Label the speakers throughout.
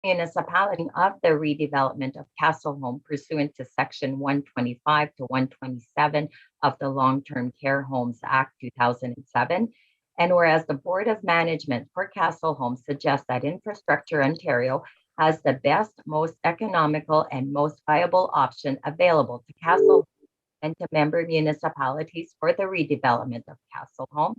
Speaker 1: municipality of the redevelopment of Castleholm pursuant to Section 125 to 127 of the Long-Term Care Homes Act 2007. And whereas the Board of Management for Castleholm suggests that Infrastructure Ontario has the best, most economical, and most viable option available to Castleholm and to member municipalities for the redevelopment of Castleholm.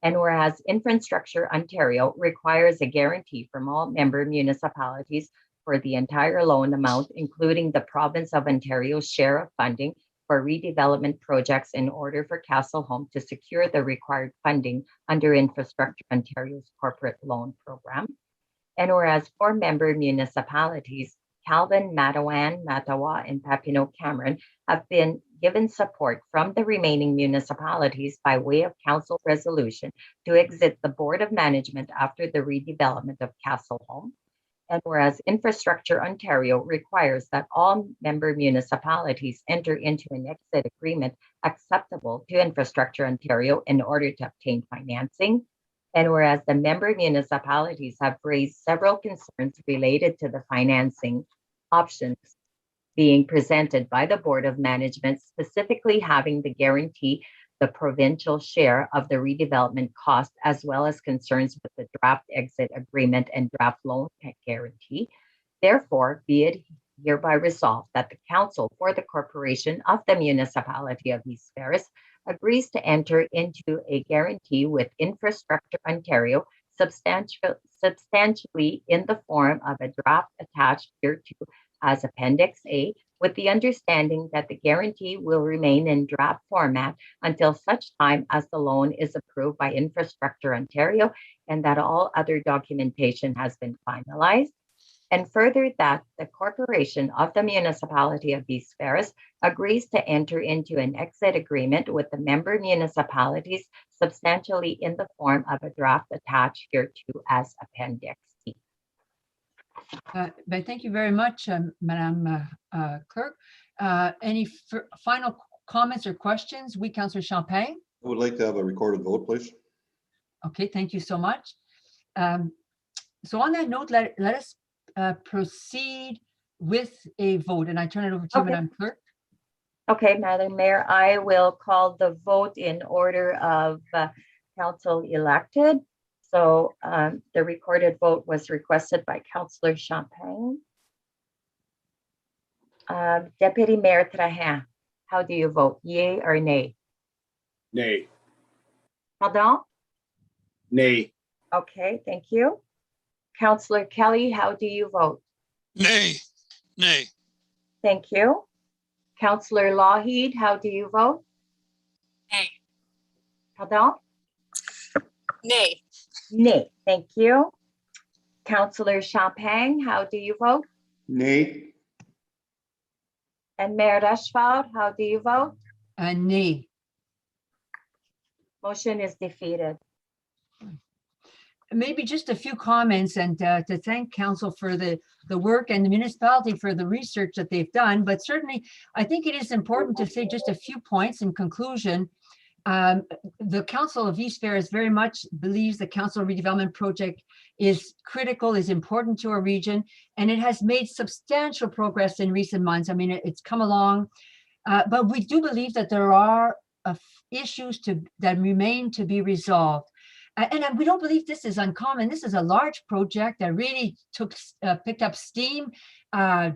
Speaker 1: And whereas Infrastructure Ontario requires a guarantee from all member municipalities for the entire loan amount, including the province of Ontario's share of funding for redevelopment projects in order for Castleholm to secure the required funding under Infrastructure Ontario's corporate loan program. And whereas 4 member municipalities, Calvin, Matawan, Mattawa, and Papineau Cameron, have been given support from the remaining municipalities by way of council resolution to exit the Board of Management after the redevelopment of Castleholm. And whereas Infrastructure Ontario requires that all member municipalities enter into an exit agreement acceptable to Infrastructure Ontario in order to obtain financing. And whereas the member municipalities have raised several concerns related to the financing options being presented by the Board of Management, specifically having the guarantee the provincial share of the redevelopment cost, as well as concerns with the draft exit agreement and draft loan guarantee. Therefore, be it hereby resolved that the Council for the Corporation of the Municipality of East Ferris agrees to enter into a guarantee with Infrastructure Ontario substantially in the form of a draft attached hereto as Appendix A, with the understanding that the guarantee will remain in draft format until such time as the loan is approved by Infrastructure Ontario and that all other documentation has been finalized. And further, that the Corporation of the Municipality of East Ferris agrees to enter into an exit agreement with the member municipalities substantially in the form of a draft attached hereto as Appendix C.
Speaker 2: But thank you very much, Madame Clerk. Any final comments or questions? Oui, Councillor Champagne.
Speaker 3: I would like to have a recorded vote, please.
Speaker 2: Okay, thank you so much. So on that note, let us proceed with a vote, and I turn it over to you, Madame Clerk.
Speaker 1: Okay, Madam Mayor, I will call the vote in order of council elected. So the recorded vote was requested by Councillor Champagne. Deputy Mayor Trahan, how do you vote? Yay or nay?
Speaker 4: Nay.
Speaker 1: Pardon?
Speaker 4: Nay.
Speaker 1: Okay, thank you. Councillor Kelly, how do you vote?
Speaker 5: Nay. Nay.
Speaker 1: Thank you. Councillor Lougheed, how do you vote?
Speaker 6: Nay.
Speaker 1: Pardon?
Speaker 6: Nay.
Speaker 1: Nay, thank you. Councillor Champagne, how do you vote?
Speaker 3: Nay.
Speaker 1: And Mayor Rushford, how do you vote?
Speaker 2: Nay.
Speaker 1: Motion is defeated.
Speaker 2: Maybe just a few comments and to thank council for the work and the municipality for the research that they've done. But certainly, I think it is important to say just a few points in conclusion. The Council of East Ferris very much believes the council redevelopment project is critical, is important to our region, and it has made substantial progress in recent months. I mean, it's come along, but we do believe that there are issues that remain to be resolved. And we don't believe this is uncommon. This is a large project that really picked up steam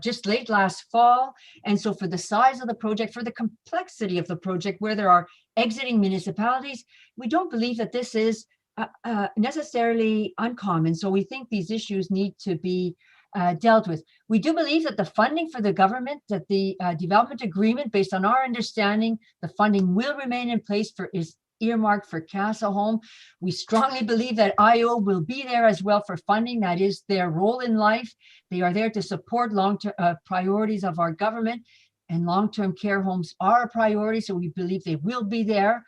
Speaker 2: just late last fall. And so for the size of the project, for the complexity of the project, where there are exiting municipalities, we don't believe that this is necessarily uncommon. So we think these issues need to be dealt with. We do believe that the funding for the government, that the development agreement, based on our understanding, the funding will remain in place is earmarked for Castleholm. We strongly believe that IO will be there as well for funding. That is their role in life. They are there to support long-term priorities of our government, and long-term care homes are a priority, so we believe they will be there.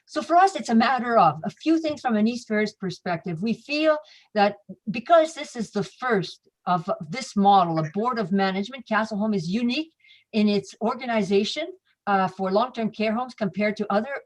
Speaker 2: So for us, it's a matter of a few things from an East Ferris perspective. We feel that because this is the first of this model, a board of management, Castleholm is unique in its organization. for long-term care homes compared to other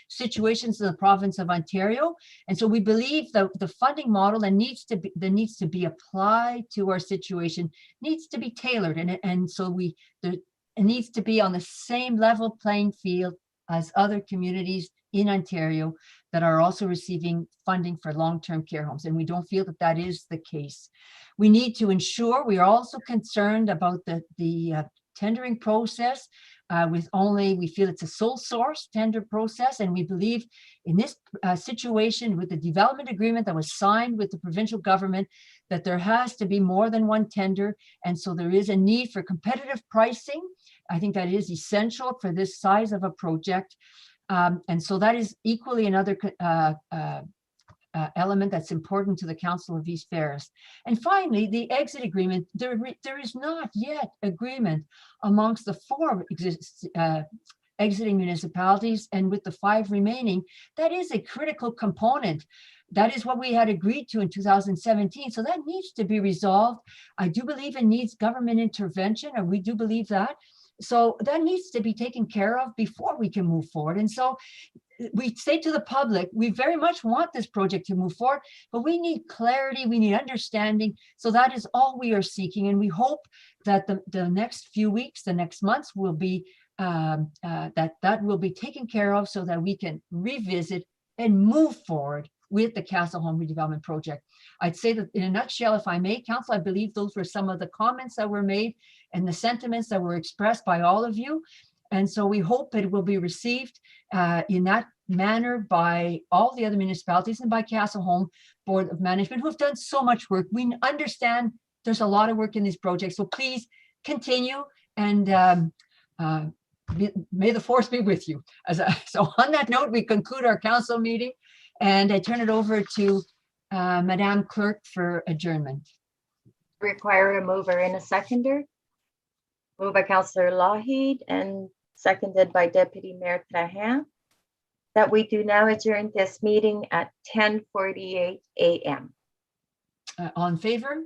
Speaker 2: situations in the province of Ontario. And so we believe that the funding model that needs to be applied to our situation needs to be tailored. And so it needs to be on the same level playing field as other communities in Ontario that are also receiving funding for long-term care homes. And we don't feel that that is the case. We need to ensure, we are also concerned about the tendering process we feel it's a sole source tender process. And we believe in this situation with the development agreement that was signed with the provincial government, that there has to be more than one tender. And so there is a need for competitive pricing. I think that is essential for this size of a project. And so that is equally another element that's important to the Council of East Ferris. And finally, the exit agreement, there is not yet agreement amongst the 4 exiting municipalities, and with the 5 remaining, that is a critical component. That is what we had agreed to in 2017. So that needs to be resolved. I do believe it needs government intervention, and we do believe that. So that needs to be taken care of before we can move forward. And so we say to the public, we very much want this project to move forward, but we need clarity, we need understanding. So that is all we are seeking. And we hope that the next few weeks, the next months will be, that will be taken care of so that we can revisit and move forward with the Castle Home redevelopment project. I'd say that in a nutshell, if I may, Council, I believe those were some of the comments that were made and the sentiments that were expressed by all of you. And so we hope it will be received in that manner by all the other municipalities and by Castle Home Board of Management, who have done so much work. We understand there's a lot of work in these projects, so please continue, and may the force be with you. So on that note, we conclude our council meeting, and I turn it over to Madame Clerk for adjournment.
Speaker 1: Require a mover and a seconder. Moved by Councillor Lougheed and seconded by Deputy Mayor Trahan, that we do now adjourn this meeting at 10:48 a.m.
Speaker 2: All in favor?